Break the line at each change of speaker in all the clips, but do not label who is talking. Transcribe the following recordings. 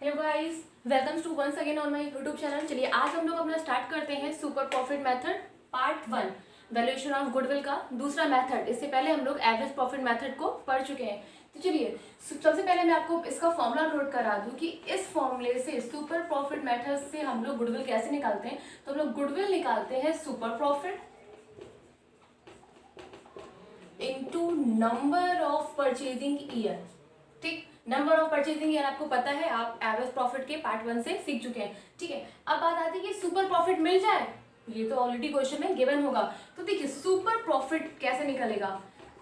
Hello guys, welcome to once again on my YouTube channel. चलिए आज हम लोग अपना स्टार्ट करते हैं super profit method part 1 valuation of goodwill का दूसरा मेथड। इससे पहले हम लोग एवरेज प्रॉफिट मेथड को पढ़ चुके हैं। तो चलिए सबसे पहले मैं आपको इसका फॉर्मूला नोट करा दूं कि इस फॉर्मूले से सुपर प्रॉफिट मेथड से हम लोग गुडविल कैसे निकालते हैं। तो हम लोग गुडविल निकालते हैं super profit into number of purchasing year. ठीक, नंबर ऑफ परचेजिंग ईयर आपको पता है, आप एवरेज प्रॉफिट के पार्ट 1 से सीख चुके हैं। ठीक है, अब बात आती है कि सुपर प्रॉफिट मिल जाए, ये तो ऑलरेडी क्वेश्चन में गिवन होगा। तो देखिए सुपर प्रॉफिट कैसे निकलेगा।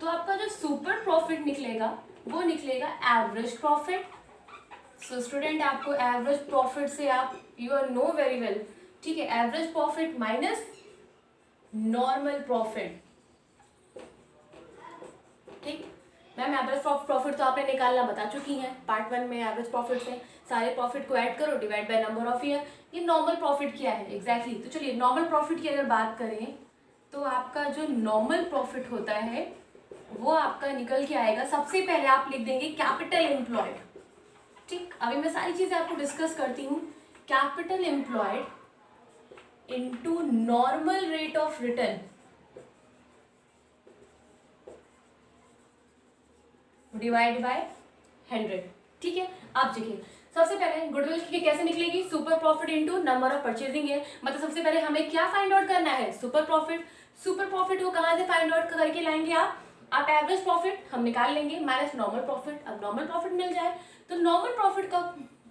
तो आपका जो सुपर प्रॉफिट निकलेगा वो निकलेगा एवरेज प्रॉफिट। सो स्टूडेंट, आपको एवरेज प्रॉफिट से आप you are know very well. ठीक है, average profit minus normal profit. ठीक, मैम एवरेज प्रॉफिट तो आपने निकालना बता चुकी हैं पार्ट 1 में। एवरेज प्रॉफिट से सारे प्रॉफिट को ऐड करो, divide by number of year. ये नॉर्मल प्रॉफिट क्या है एग्जैक्टली तो चलिए नॉर्मल प्रॉफिट की अगर बात करें तो आपका जो नॉर्मल प्रॉफिट होता है वो आपका निकल के आएगा। सबसे पहले आप लिख देंगे कैपिटल एम्प्लॉयड। ठीक, अभी मैं सारी चीजें आपको डिस्कस करती हूँ। Capital employed into normal rate of return divide by 100। ठीक है, आप देखिए सबसे पहले गुडविल की कैसे निकलेगी, super profit into number of purchasing year. मतलब सबसे पहले हमें क्या फाइंड आउट करना है, सुपर प्रॉफिट। सुपर प्रॉफिट को कहां से फाइंड आउट करके लाएंगे आप एवरेज प्रॉफिट हम निकाल लेंगे माइनस नॉर्मल प्रॉफिट। अब नॉर्मल प्रॉफिट मिल जाए तो नॉर्मल प्रॉफिट का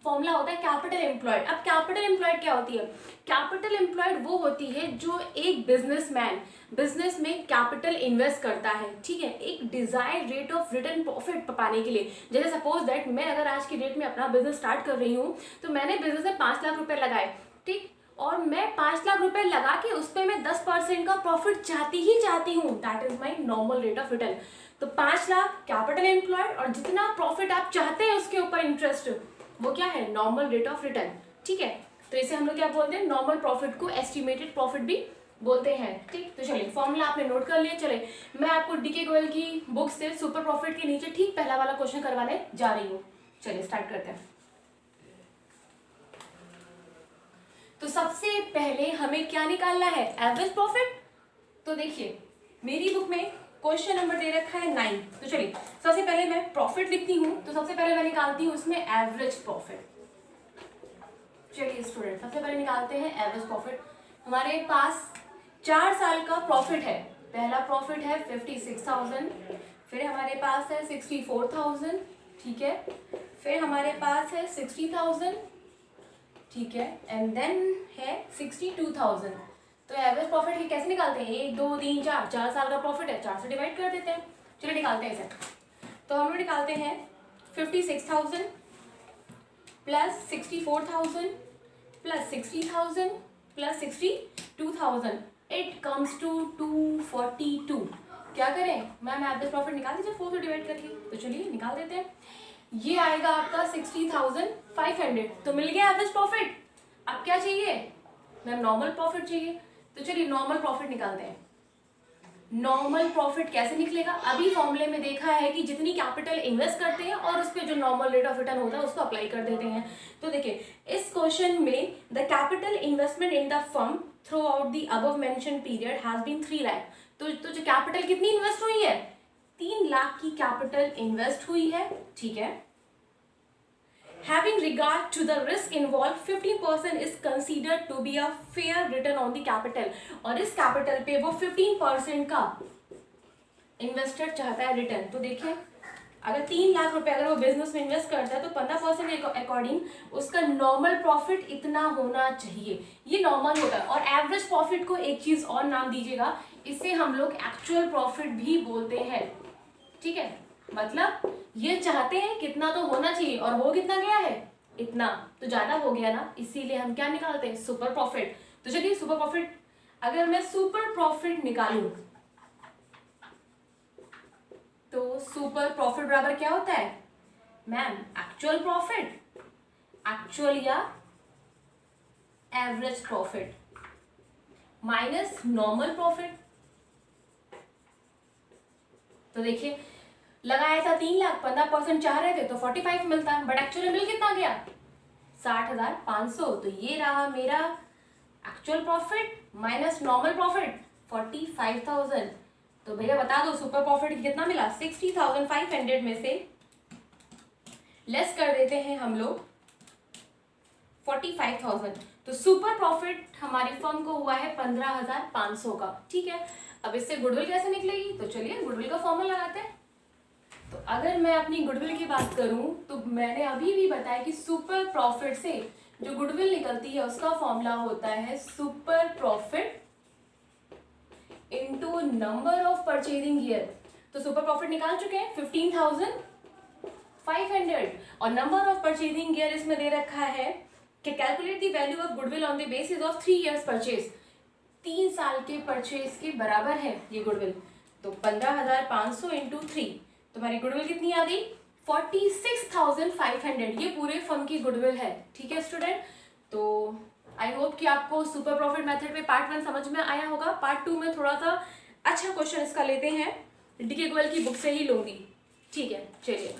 फॉर्मूला होता है कैपिटल एम्प्लॉयड। अब कैपिटल एम्प्लॉयड क्या होती है, कैपिटल एम्प्लॉयड वो होती है जो एक बिजनेसमैन बिजनेस में कैपिटल इन्वेस्ट करता है। ठीक है, एक desired rate of return profit पाने के लिए। जैसे सपोज दैट मैं अगर आज की डेट में अपना बिजनेस स्टार्ट कर रही हूँ तो मैंने बिजनेस में 5 लाख रुपए लगाए। ठीक, और मैं 5 लाख रुपए लगा के उस पर मैं 10% का प्रॉफिट चाहती हूँ। That is my normal rate of return. तो 5 लाख कैपिटल एम्प्लॉयड और जितना प्रॉफिट आप चाहते हैं उसके ऊपर इंटरेस्ट, वो क्या है, नॉर्मल रेट ऑफ रिटर्न। ठीक है, तो इसे हम लोग क्या बोलते हैं, नॉर्मल प्रॉफिट को एस्टिमेटेड प्रॉफिट भी बोलते हैं। ठीक, तो चलिए फॉर्मूला आपने नोट कर लिया। चले मैं आपको डीके गोयल की बुक से सुपर प्रॉफिट के नीचे ठीक पहला वाला क्वेश्चन करवाने जा रही हूँ। चलिए स्टार्ट करते हैं। तो सबसे पहले हमें क्या निकालना है, एवरेज प्रॉफिट। तो देखिए मेरी बुक में क्वेश्चन नंबर दे रखा है 9। तो चलिए सबसे पहले मैं प्रॉफिट लिखती हूँ। तो सबसे पहले मैं निकालती हूँ उसमें एवरेज प्रॉफिट। चलिए स्टूडेंट सबसे पहले निकालते हैं एवरेज प्रॉफिट। हमारे पास 4 साल का प्रॉफिट है। पहला प्रॉफिट है 56,000, फिर हमारे पास है 64,000। ठीक है, फिर हमारे पास है 60,000। ठीक है, एंड देन है 62,000। तो एवरेज प्रॉफिट की कैसे निकालते हैं, 1 2 3 4, 4 साल का प्रॉफिट है, 4 से डिवाइड कर देते हैं। चलिए निकालते हैं इसे। तो हम लोग निकालते हैं 56,000 plus 64,000 plus 60,000 plus 62,000, it comes to 242। क्या करें मैम, एवरेज प्रॉफिट निकाल दीजिए 4 से डिवाइड करके। तो चलिए निकाल देते हैं। ये आएगा आपका 60,500। तो मिल गया एवरेज प्रॉफिट। अब क्या चाहिए मैम, नॉर्मल प्रॉफिट चाहिए। तो चलिए नॉर्मल प्रॉफिट निकालते हैं। नॉर्मल प्रॉफिट कैसे निकलेगा, अभी फॉर्मूले में देखा है कि जितनी कैपिटल इन्वेस्ट करते हैं और उस पर जो नॉर्मल रेट ऑफ रिटर्न होता है उसको अप्लाई कर देते हैं। तो देखिए इस क्वेश्चन में the capital investment in the firm throughout the above mention period has been 3 lakh. तो जो कैपिटल कितनी इन्वेस्ट हुई है, 3 लाख की कैपिटल इन्वेस्ट हुई है। ठीक है, Having regard to the risk involved, 50% is considered to be a fair return on the capital। और इस कैपिटल पे वो 15% का इन्वेस्टर चाहता है रिटर्न। तो देखिए अगर 3 लाख रुपए अगर वो बिजनेस में इन्वेस्ट करता है तो 15% के अकॉर्डिंग उसका नॉर्मल प्रॉफिट इतना होना चाहिए। ये नॉर्मल होता है। और एवरेज प्रॉफिट को एक चीज और नाम दीजिएगा, इसे हम लोग एक्चुअल प्रॉफिट भी बोलते हैं। ठीक है, मतलब ये चाहते हैं कितना तो होना चाहिए और हो कितना गया है, इतना तो ज्यादा हो गया ना, इसीलिए हम क्या निकालते हैं, सुपर प्रॉफिट। तो चलिए सुपर प्रॉफिट, अगर मैं सुपर प्रॉफिट निकालूं तो सुपर प्रॉफिट बराबर क्या होता है मैम, एक्चुअल प्रॉफिट, एक्चुअल या average profit minus normal profit. तो देखिए लगाया था 3 लाख, 15% चाह रहे थे तो 45 मिलता, बट एक्चुअली मिल कितना गया 60,500। तो ये रहा मेरा actual profit minus normal profit 45,000। तो भैया बता दो सुपर प्रॉफिट कितना मिला? 60,500 में से लेस कर देते हैं हम लोग 45,000। तो सुपर प्रॉफिट हमारी फर्म को हुआ है 15,500 का। ठीक है, अब इससे गुडविल कैसे निकलेगी? तो चलिए गुडविल का फॉर्मूला लगाते हैं। तो अगर मैं अपनी गुडविल की बात करूं तो मैंने अभी भी बताया कि सुपर प्रॉफिट से जो गुडविल निकलती है उसका फॉर्मूला होता है super profit into number of purchasing year. तो सुपर प्रॉफिट निकाल चुके हैं 15,500 और नंबर ऑफ परचेजिंग ईयर इसमें दे रखा है कि calculate the value of goodwill on the basis of 3 years purchase. 3 साल के परचेज के बराबर है ये गुडविल। तो 15,500 इंटू 3, तुम्हारी गुडविल कितनी आ गई? 46,500। ये पूरे फर्म की गुडविल है। ठीक है स्टूडेंट, तो आई होप कि आपको सुपर प्रॉफिट मेथड में पार्ट 1 समझ में आया होगा। पार्ट 2 में थोड़ा सा अच्छा क्वेश्चन इसका लेते हैं, डीके गोयल की बुक से ही लूंगी। ठीक है, चलिए।